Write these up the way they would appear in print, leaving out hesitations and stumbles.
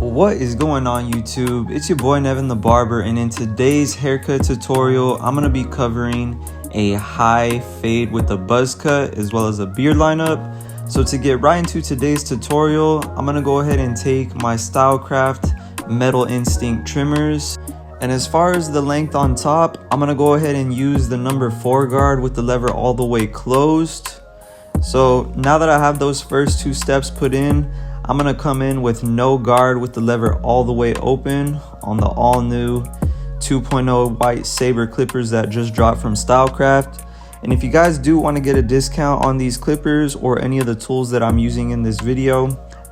What is going on YouTube? It's your boy NevinTheBarber, and in today's haircut tutorial I'm going to be covering a high fade with a buzz cut as well as a beard lineup. So to get right into today's tutorial, I'm going to go ahead and take my Stylecraft Metal Instinct trimmers, and as far as the length on top, I'm going to go ahead and use the number 4 guard with the lever all the way closed. So now that I have those first two steps put in, I'm going to come in with no guard with the lever all the way open on the all new 2.0 white Saber clippers that just dropped from Stylecraft. And if you guys do want to get a discount on these clippers or any of the tools that I'm using in this video,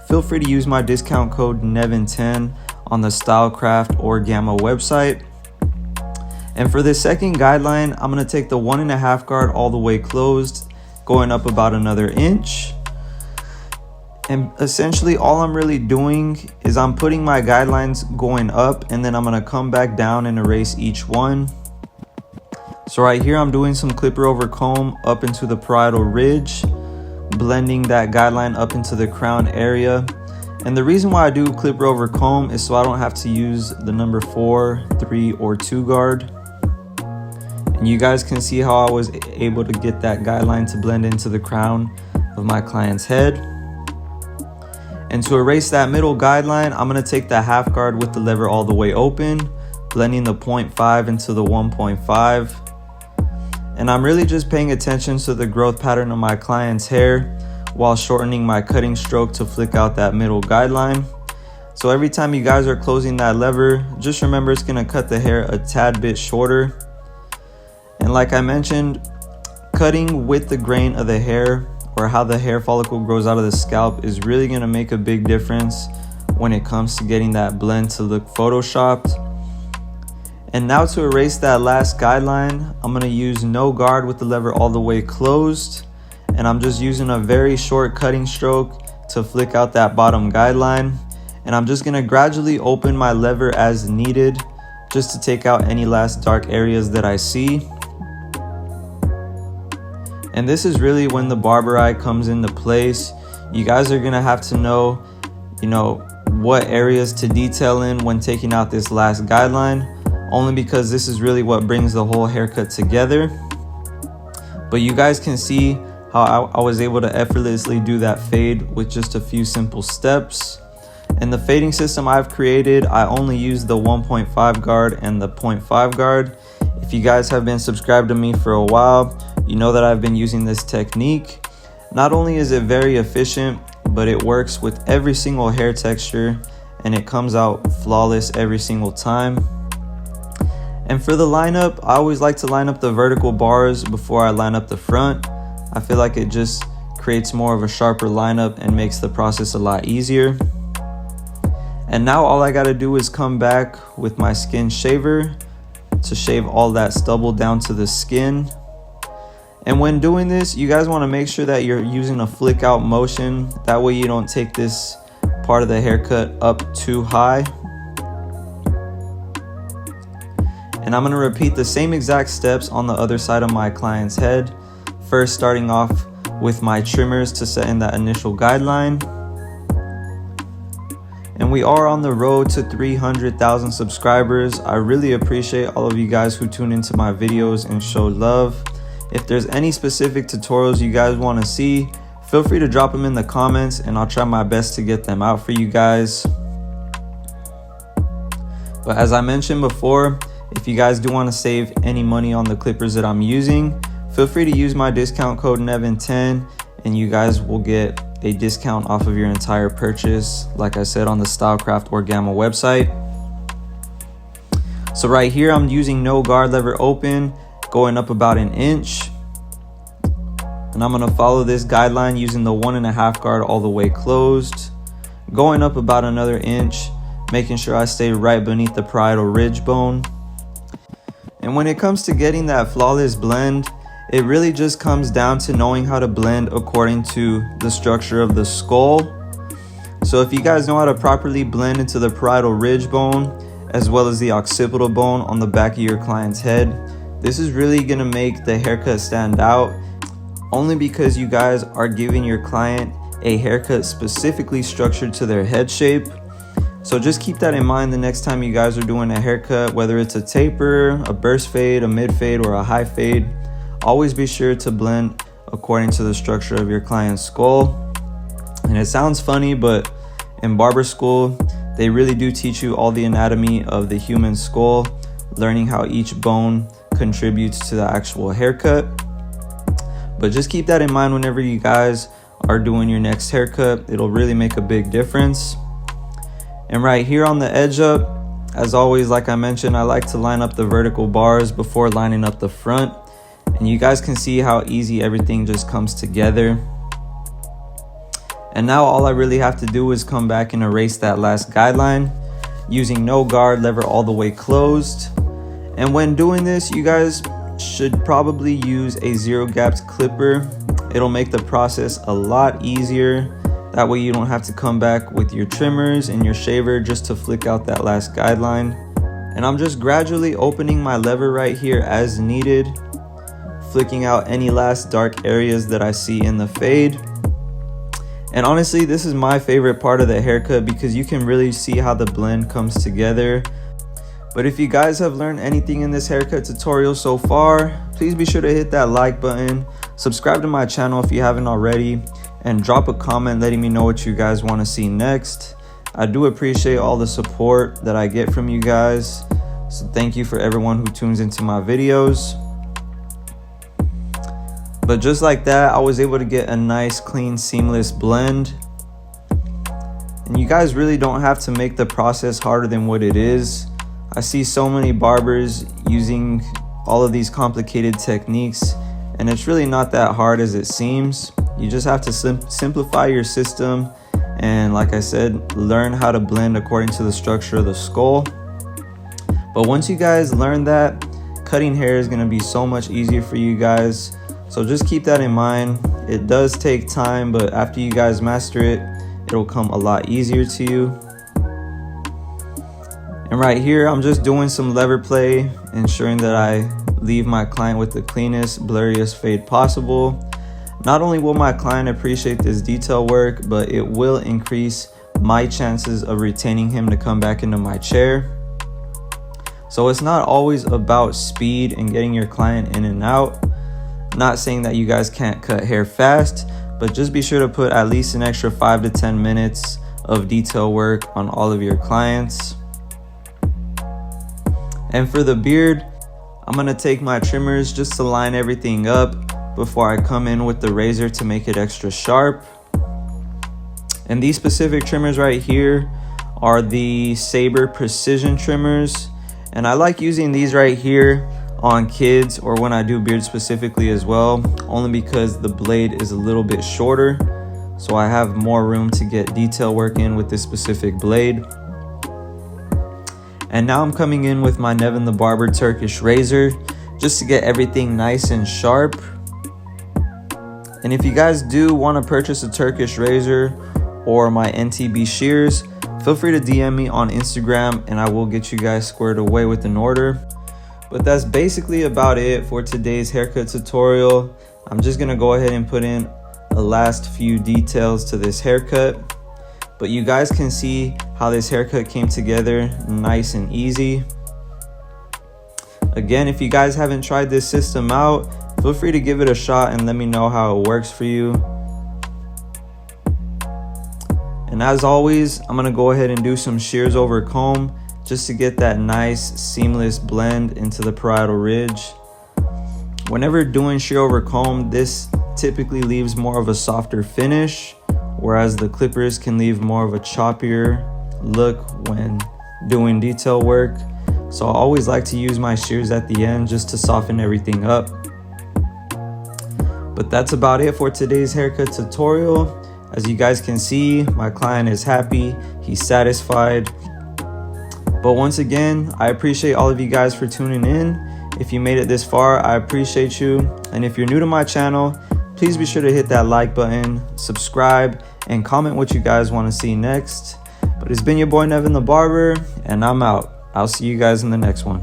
feel free to use my discount code NEVIN10 on the Stylecraft or Gamma website. And for this second guideline, I'm going to take the 1.5 guard all the way closed, going up about another inch. And essentially all I'm really doing is I'm putting my guidelines going up, and then I'm going to come back down and erase each one. So right here I'm doing some clipper over comb up into the parietal ridge, blending that guideline up into the crown area. And the reason why I do clipper over comb is so I don't have to use the number 4, 3, or 2 guard. And you guys can see how I was able to get that guideline to blend into the crown of my client's head. And to erase that middle guideline, I'm going to take the 1/2 guard with the lever all the way open, blending the 0.5 into the 1.5. And I'm really just paying attention to the growth pattern of my client's hair while shortening my cutting stroke to flick out that middle guideline. So every time you guys are closing that lever, just remember it's going to cut the hair a tad bit shorter. And like I mentioned, cutting with the grain of the hair, or how the hair follicle grows out of the scalp, is really going to make a big difference when it comes to getting that blend to look photoshopped. And now to erase that last guideline, I'm going to use no guard with the lever all the way closed, and I'm just using a very short cutting stroke to flick out that bottom guideline. And I'm just going to gradually open my lever as needed, just to take out any last dark areas that I see. And this is really when the barber eye comes into place. You guys are gonna have to know, what areas to detail in when taking out this last guideline, only because this is really what brings the whole haircut together. But you guys can see how I was able to effortlessly do that fade with just a few simple steps. And the fading system I've created, I only use the 1.5 guard and the 0.5 guard. If you guys have been subscribed to me for a while, you know that I've been using this technique. Not only is it very efficient, but it works with every single hair texture, and it comes out flawless every single time. And for the lineup, I always like to line up the vertical bars before I line up the front. I feel like it just creates more of a sharper lineup and makes the process a lot easier. And now all I gotta do is come back with my skin shaver to shave all that stubble down to the skin. And when doing this, you guys want to make sure that you're using a flick out motion. That way you don't take this part of the haircut up too high. And I'm going to repeat the same exact steps on the other side of my client's head. First, starting off with my trimmers to set in that initial guideline. And we are on the road to 300,000 subscribers. I really appreciate all of you guys who tune into my videos and show love. If there's any specific tutorials you guys want to see, feel free to drop them in the comments, and I'll try my best to get them out for you guys. But as I mentioned before, if you guys do want to save any money on the clippers that I'm using, feel free to use my discount code NEVIN10, and you guys will get a discount off of your entire purchase, like I said, on the Stylecraft or Gamma website. So right here I'm using no guard lever open, going up about an inch, and I'm going to follow this guideline using the 1.5 guard all the way closed, going up about another inch, making sure I stay right beneath the parietal ridge bone. And when it comes to getting that flawless blend, it really just comes down to knowing how to blend according to the structure of the skull. So if you guys know how to properly blend into the parietal ridge bone as well as the occipital bone on the back of your client's head, this is really going to make the haircut stand out, only because you guys are giving your client a haircut specifically structured to their head shape. So just keep that in mind the next time you guys are doing a haircut, whether it's a taper, a burst fade, a mid fade, or a high fade. Always be sure to blend according to the structure of your client's skull. And it sounds funny, but in barber school, they really do teach you all the anatomy of the human skull, learning how each bone contributes to the actual haircut. But just keep that in mind whenever you guys are doing your next haircut. It'll really make a big difference. And right here on the edge up, as always, like I mentioned, I like to line up the vertical bars before lining up the front. And you guys can see how easy everything just comes together. And now all I really have to do is come back and erase that last guideline using no guard, lever all the way closed. And when doing this, you guys should probably use a zero gapped clipper. It'll make the process a lot easier. That way you don't have to come back with your trimmers and your shaver just to flick out that last guideline. And I'm just gradually opening my lever right here as needed, flicking out any last dark areas that I see in the fade. And honestly, this is my favorite part of the haircut because you can really see how the blend comes together. But if you guys have learned anything in this haircut tutorial so far, please be sure to hit that like button, subscribe to my channel if you haven't already, and drop a comment letting me know what you guys want to see next. I do appreciate all the support that I get from you guys, so thank you for everyone who tunes into my videos. But just like that, I was able to get a nice, clean, seamless blend. And you guys really don't have to make the process harder than what it is. I see so many barbers using all of these complicated techniques, and it's really not that hard as it seems. You just have to simplify your system and, like I said, learn how to blend according to the structure of the skull. But once you guys learn that, cutting hair is going to be so much easier for you guys. So just keep that in mind. It does take time, but after you guys master it, it'll come a lot easier to you. And right here, I'm just doing some lever play, ensuring that I leave my client with the cleanest, blurriest fade possible. Not only will my client appreciate this detail work, but it will increase my chances of retaining him to come back into my chair. So it's not always about speed and getting your client in and out. Not saying that you guys can't cut hair fast, but just be sure to put at least an extra 5 to 10 minutes of detail work on all of your clients. And for the beard, I'm gonna take my trimmers just to line everything up before I come in with the razor to make it extra sharp. And these specific trimmers right here are the Saber precision trimmers. And I like using these right here on kids or when I do beard specifically as well, only because the blade is a little bit shorter, so I have more room to get detail work in with this specific blade. And now I'm coming in with my NevinTheBarber Turkish razor just to get everything nice and sharp. And if you guys do want to purchase a Turkish razor or my NTB Shears, feel free to DM me on Instagram and I will get you guys squared away with an order. But that's basically about it for today's haircut tutorial. I'm just gonna go ahead and put in the last few details to this haircut. But you guys can see how this haircut came together nice and easy. Again, if you guys haven't tried this system out, feel free to give it a shot and let me know how it works for you. And as always, I'm gonna go ahead and do some shears over comb just to get that nice seamless blend into the parietal ridge. Whenever doing shear over comb, this typically leaves more of a softer finish, whereas the clippers can leave more of a choppier look when doing detail work. So I always like to use my shears at the end just to soften everything up. But that's about it for today's haircut tutorial. As you guys can see, my client is happy, he's satisfied. But once again, I appreciate all of you guys for tuning in. If you made it this far, I appreciate you. And if you're new to my channel, please be sure to hit that like button, subscribe, and comment what you guys want to see next. But it's been your boy NevinTheBarber, and I'm out. I'll see you guys in the next one.